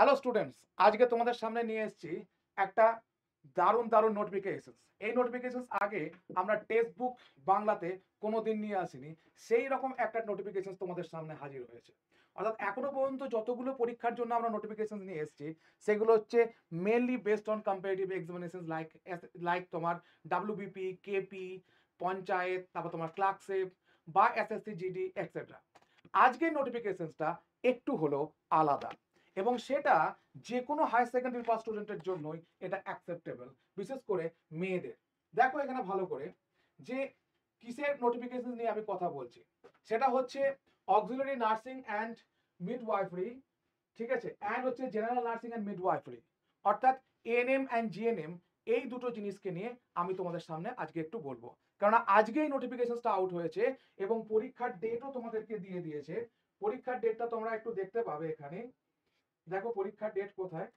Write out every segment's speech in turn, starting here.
Hello students, আজকে তোমাদের সামনে নিয়ে এসেছি একটা দারুণ দারুণ নোটিফিকেশন। এই নোটিফিকেশন আগে আমরা টেক্সট বুক বাংলাতে কোনোদিন নিয়ে আসিনি, সেই রকম একটা নোটিফিকেশন তোমাদের সামনে হাজির হয়েছে। অর্থাৎ এখনো পর্যন্ত যতগুলো পরীক্ষার জন্য আমরা নোটিফিকেশন নিয়ে এসেছি সেগুলো হচ্ছে mainly based on comparative examination like তোমার ডাব্লিউবিপি, কেপি, পঞ্চায়েত, তারপর তোমার ক্লার্কশিপ বা এসএসসি জিডি এটসেট্রা। আজকের নোটিফিকেশনটা একটু হলো আলাদা এবং সেটা যে কোনো হায়ার সেকেন্ডারি পাস স্টুডেন্টের জন্যই এটা অ্যাকসেপ্টেবল, বিশেষ করে মেয়েদের। দেখো এখানে ভালো করে যে কিসের নোটিফিকেশন নিয়ে আমি কথা বলছি, সেটা হচ্ছে অক্সিলারি নার্সিং অ্যান্ড মিডওয়াইফারি, ঠিক আছে, অ্যান্ড হচ্ছে জেনারেল নার্সিং অ্যান্ড মিডওয়াইফারি, অর্থাৎ এএনএম অ্যান্ড জিএনএম। এই দুটো জিনিসকে নিয়ে আমি তোমাদের সামনে আজকে একটু বলবো, কারণ আজকে এই নোটিফিকেশনটা আউট হয়েছে এবং পরীক্ষার ডেটও তোমাদেরকে দিয়ে দিয়েছে। পরীক্ষার ডেটটা তোমরা একটু দেখতে পাবে এখানে। দেখো পরীক্ষার ডেট কোথায়।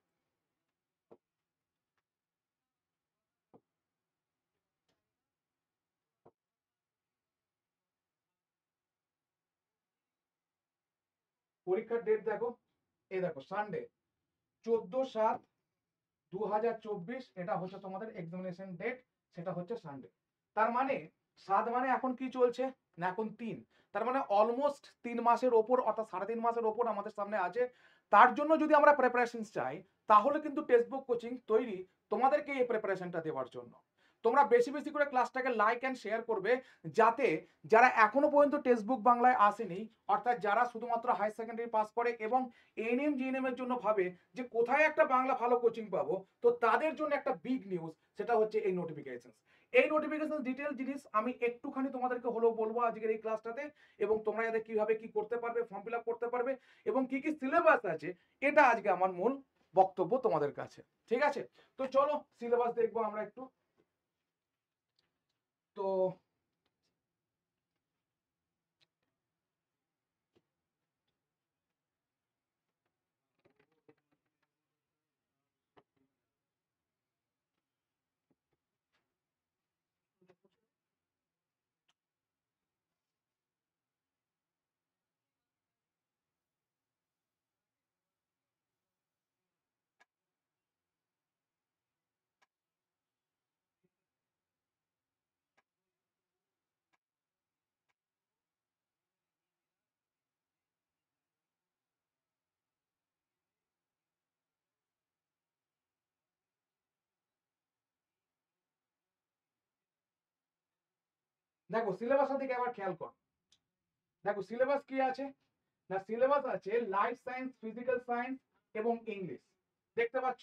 পরীক্ষার ডেট দেখো, এই দেখো সানডে 14/7/2024, এটা হচ্ছে তোমাদের এক্সামিনেশন ডেট, সেটা হচ্ছে সানডে। তার মানে 7 মানে এখন কি চলছে না, এখন 3, তার মানে অলমোস্ট 3 মাসের ওপর, অর্থাৎ 3.5 মাসের ওপর আমাদের সামনে আছে। তার জন্য যদি আমরা প্রিপারেশন চাই তাহলে কিন্তু টেক্সট বুক কোচিং তৈরি তোমাদেরকে এই প্রিপারেশনটা দেওয়ার জন্য। তোমরা বেশি বেশি করে ক্লাসটাকে লাইক অ্যান্ড শেয়ার করবে, যাতে যারা এখনো পর্যন্ত টেক্সট বুক বাংলায় আসেনি, অর্থাৎ যারা শুধুমাত্র হায়ার সেকেন্ডারি পাস করে এবং এএনএম জিএনএম এর জন্য ভাবে যে কোথায় একটা বাংলা ভালো কোচিং পাবো, তো তাদের জন্য একটা বিগ নিউজ, সেটা হচ্ছে এই নোটিফিকেশন। এই নোটিফিকেশন ডিটেল জিনিস আমি একটুখানি তোমাদেরকে হলেও বলবো আজকের এই ক্লাসটাতে, এবং তোমরা যাতে কিভাবে কি করতে পারবে, ফর্ম ফিল আপ করতে পারবে এবং কি কি সিলেবাস আছে, এটা আজকে আমার মূল বক্তব্য তোমাদের কাছে। ঠিক আছে, তো চলো সিলেবাস দেখবো আমরা একটু। তো দেখো সিলেবাসের দিকে আবার খেয়াল কর। দেখো সিলেবাস কি আছে না, সিলেবাস আছে লাইফ সায়েন্স, ফিজিক্যাল সায়েন্স এবং ইংলিশ। দেখতে পাচ্ছ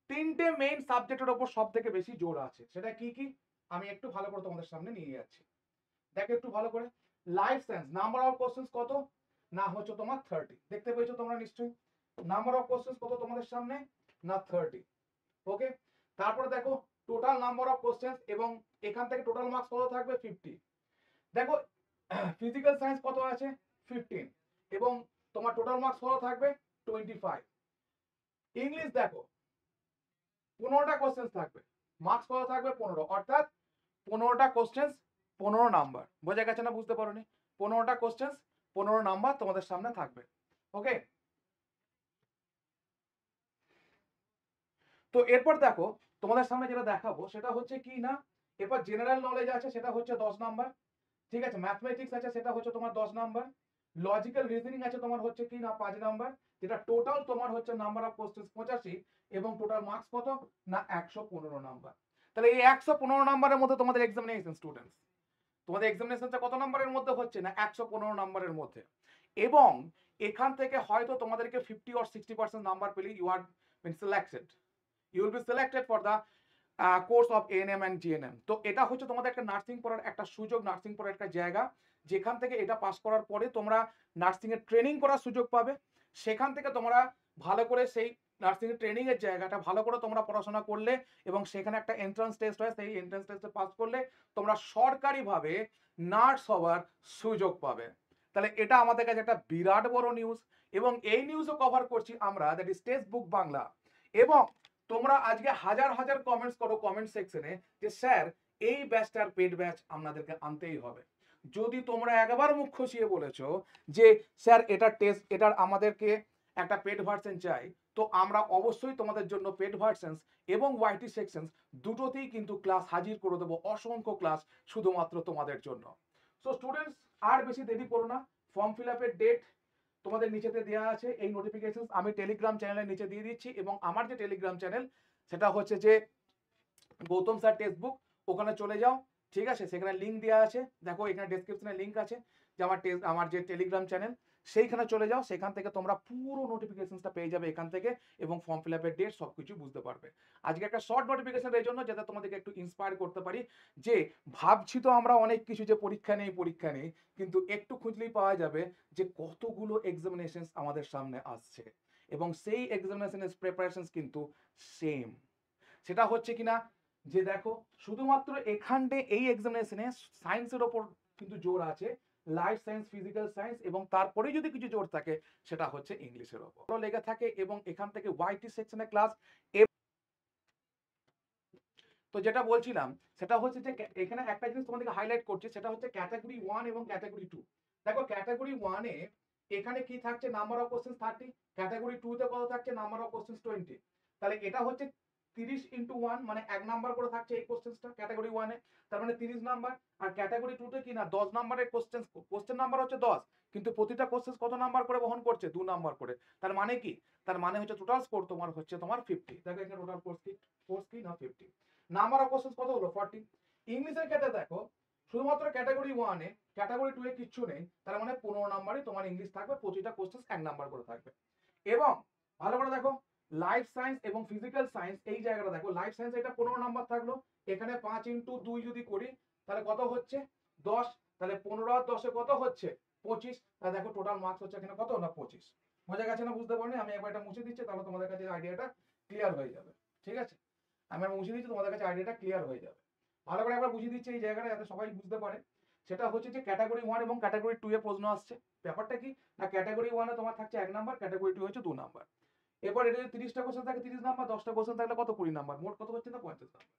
তিনটে মেইন সাবজেক্টের উপর সব থেকে বেশি জোর আছে। সেটা কি কি আমি একটু ভালো করে তোমাদের সামনে নিয়ে যাচ্ছি। দেখো একটু ভালো করে, life science number of questions কত না, হচ্ছে তোমার 30। দেখতে পেয়েছো তোমরা নিশ্চয়ই, নাম্বার অফ কোশ্চেন্স কত তোমাদের সামনে না 30। ওকে, তারপরে দেখো টোটাল নাম্বার অফ কোশ্চেন্স এবং এখান থেকে টোটাল মার্কস কত থাকবে 50। দেখো ফিজিক্যাল সায়েন্স কত আছে 15 এবং তোমার টোটাল মার্কস কত থাকবে 25। ইংলিশ দেখো 15টা কোশ্চেন্স থাকবে, মার্কস কত থাকবে 15, অর্থাৎ 15টা কোশ্চেন্স 15 নাম্বার। বোঝা গেছে না, বুঝতে পারোনি? 15টা কোশ্চেন্স 15 নাম্বার তোমাদের সামনে থাকবে। ওকে, তো এরপর দেখো তোমাদের সামনে যেটা দেখাবো সেটা হচ্ছে কি না, এরপর জেনারেল নলেজ আছে, সেটা হচ্ছে 10 নাম্বার। ঠিক আছে, ম্যাথমেটিক্স আছে, সেটা হচ্ছে তোমার 10 নাম্বার। লজিক্যাল রিজনিং আছে তোমার হচ্ছে কি না 5 নাম্বার, যেটা টোটাল তোমার হচ্ছে নাম্বার অফ কোশ্চেন্স 85 এবং টোটাল মার্কস কত না 115 নাম্বার। তাহলে এই 115 নাম্বারের মধ্যে তোমাদের এক্সামিনেশন স্টুডেন্টস, তোমাদের এক্সামিনেশনটা কত নাম্বারের মধ্যে হচ্ছে না 115 নাম্বারের মধ্যে। এবং এখান থেকে হয়তো তোমাদেরকে 50 or 60% নাম্বার পেলে you are been selected, you will be selected for the course of ANM and GNM. তো এটা হচ্ছে তোমাদের একটা নার্সিং পড়ার একটা সুযোগ, নার্সিং পড়ার একটা জায়গা, যেখান থেকে এটা পাস করার পরে তোমরা নার্সিং এর ট্রেনিং করার সুযোগ পাবে। সেখান থেকে তোমরা ভালো করে সেই নার্সিং এর ট্রেনিং এর জায়গাটা ভালো করে তোমরা পড়াশোনা করলে এবং সেখানে একটা এন্ট্রান্স টেস্ট হয়, সেই এন্ট্রান্স টেস্টে পাস করলে তোমরা সরকারিভাবে নার্স হওয়ার সুযোগ পাবে। তাহলে এটা আমাদের কাছে একটা বিরাট বড় নিউজ এবং এই নিউজও কভার করছি আমরা, that is text book Bangla. এবং তোমরা আজকে হাজার হাজার কমেন্টস করো কমেন্ট সেকশনে যে স্যার এই ব্যাচটার পেড ব্যাচ আপনাদেরকে আনতেই হবে। যদি তোমরা একবার মুখ খসিয়ে বলেছো যে স্যার এটা টেস্ট, এটার আমাদেরকে একটা পেড ভার্সন চাই, তো আমরা অবশ্যই তোমাদের জন্য পেড ভার্সন এবং ওয়াইটি সেকশন দুটোতেই কিন্তু ক্লাস হাজির করে দেবো, অসংখ্য ক্লাস শুধুমাত্র তোমাদের জন্য। সো স্টুডেন্টস, আর বেশি দেরি করো না, ফর্ম ফিল আপের ডেট তোমাদের নিচেতে দেওয়া আছে, এই নোটিফিকেশন আমি টেলিগ্রাম চ্যানেলের নিচে দিয়ে দিচ্ছি, এবং আমার যে টেলিগ্রাম চ্যানেল সেটা হচ্ছে যে গৌতম স্যার টেক্সটবুক, ওখানে চলে যাও, ঠিক আছে, সেখানে লিঙ্ক দেওয়া আছে, দেখো এখানে ডেসক্রিপশনে লিঙ্ক আছে যে আমার যে টেলিগ্রাম চ্যানেল, সেইখানে চলে যাও, সেখান থেকে তোমরা পুরো নোটিফিকেশনটা পেয়ে যাবে এখান থেকে, এবং ফর্ম ফিল আপের ডেট সব কিছু বুঝতে পারবে। আজকে একটা শর্ট নোটিফিকেশন এর জন্য, যাতে তোমাদেরকে একটু ইন্সপায়ার করতে পারি, যে ভাবছি তো আমরা অনেক কিছু যে পরীক্ষা নেই, কিন্তু একটু খুঁজলেই পাওয়া যাবে যে কতগুলো এক্সামিনেশন আমাদের সামনে আসছে, এবং সেই এক্সামিনেশনের প্রিপারেশন কিন্তু সেম। সেটা হচ্ছে কিনা, যে দেখো শুধুমাত্র এখানে এই এক্সামিনেশনে সায়েন্সের ওপর কিন্তু জোর আছে, লাইফ সায়েন্স, ফিজিক্যাল সায়েন্স, এবং তারপরে যদি কিছু জোর থাকে সেটা হচ্ছে ইংলিশের ওপর লেগে থাকে, এবং এখান থেকে ওয়াইটি সেকশনে ক্লাস। তো যেটা বলছিলাম সেটা হচ্ছে যে এখানে একটা জিনিস তোমাদেরকে হাইলাইট করছি, সেটা হচ্ছে ক্যাটাগরি 1 এবং ক্যাটাগরি 2। দেখো ক্যাটাগরি 1 এ এখানে কি থাকছে, নাম্বার অফ কোশ্চেন 30, ক্যাটাগরি 2 তে কত থাকছে, নাম্বার অফ কোশ্চেন 20। তাহলে এটা হচ্ছে 30x1, মানে 1 নাম্বার করে থাকছে এই কোশ্চেনটা ক্যাটাগরি 1 এ, তার মানে 30 নাম্বার। আর ক্যাটাগরি 2 তে কি না, 10 নাম্বারের কোশ্চেন নাম্বার হচ্ছে 10, কিন্তু প্রতিটা কোশ্চেন কত নাম্বার করে বহন করছে, 2 নাম্বার করে। তার মানে কি, তার মানে হচ্ছে টোটাল স্কোর তোমার হচ্ছে তোমার 50। দেখো এখানে টোটাল কোর্স কি না 50, নাম্বার অফ কোশ্চেন কত হলো 40। ইংলিশের ক্ষেত্রে দেখো শুধুমাত্র ক্যাটাগরি 1 এ, ক্যাটাগরি 2 এ কিচ্ছু নেই, তার মানে 15 নাম্বারে তোমার ইংলিশ থাকবে, প্রতিটা কোশ্চেন 1 নাম্বার করে থাকবে। এবং ভালো করে দেখো, লাইফ সায়েন্স এবং ফিজিক্যাল সায়েন্স, এই জায়গাটা দেখো, লাইফ সায়েন্স এটা 15 নাম্বার থাকলো, এখানে 5x2 যদি করি তাহলে কত হচ্ছে 10, তাহলে 15 আর 10 এ কত হচ্ছে 25, তাহলে দেখো টোটাল মার্কস হচ্ছে এখানে কত না 25। বোঝা গেছে না, বুঝতে পারলে? আমি একবার এটা মুছে দিচ্ছি, তাহলে তোমাদের কাছে আইডিয়াটা ক্লিয়ার হয়ে যাবে, ঠিক আছে? আমি মুছে দিচ্ছি, তোমাদের কাছে আইডিয়াটা ক্লিয়ার হয়ে যাবে। ভালো করে একবার বুঝিয়ে দিচ্ছি এই জায়গাটা, যাতে সবাই বুঝতে পারে। সেটা হচ্ছে যে ক্যাটাগরি 1 এবং ক্যাটাগরি 2 এ প্রশ্ন আসছে। ব্যাপারটা কি না, ক্যাটাগরি 1 এ তোমার থাকছে 1 নাম্বার, ক্যাটাগরি 2 হচ্ছে 2 নাম্বার। এরপর এটা যদি 30টা কোশ্চেন থাকে 30 নাম্বার, 10টা কোশ্চেন থাকলে কত 20 নাম্বার, মোট কত হচ্ছে না 50 নাম্বার।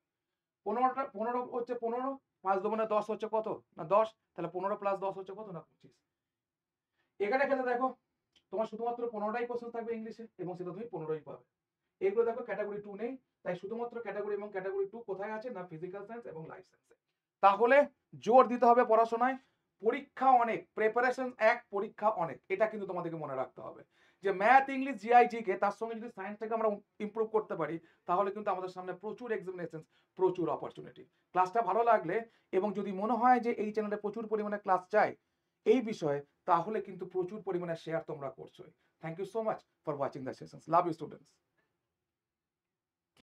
15 হচ্ছে 15, 5 দুগুণে 10 হচ্ছে কত না 10, তাহলে 15 প্লাস 10 হচ্ছে কত না 25। এখানে ক্ষেত্রে দেখো তোমার শুধুমাত্র 15টাই কোশ্চেন থাকবে ইংলিশে, এবং সেটা তুমি 15ই পাবে। এগুলো দেখো ক্যাটাগরি 2 নেই, তাই শুধুমাত্র ক্যাটাগরি এবং ক্যাটাগরি 2 কোথায় আছে না ফিজিক্যাল সায়েন্স এবং লাইফ সায়েন্সে। তাহলে জোর দিতে হবে পড়াশোনায়, পরীক্ষা অনেক, প্রিপারেশন এক, পরীক্ষা অনেক, এটা কিন্তু তোমাদেরকে মনে রাখতে হবে, যে ম্যাথ, ইংলিশ, জিআই, জিকে, তার সঙ্গে যদি সায়েন্সটাকে আমরা ইমপ্রুভ করতে পারি, তাহলে কিন্তু আমাদের সামনে প্রচুর এক্সামিনেশন, প্রচুর অপরচুনিটি। ক্লাসটা ভালো লাগলে এবং যদি মনে হয় যে এই চ্যানেলে প্রচুর পরিমাণে ক্লাস চাই এই বিষয়ে, তাহলে কিন্তু প্রচুর পরিমাণে শেয়ার তোমরা করছোই। Thank you so much for watching the sessions. Love you students.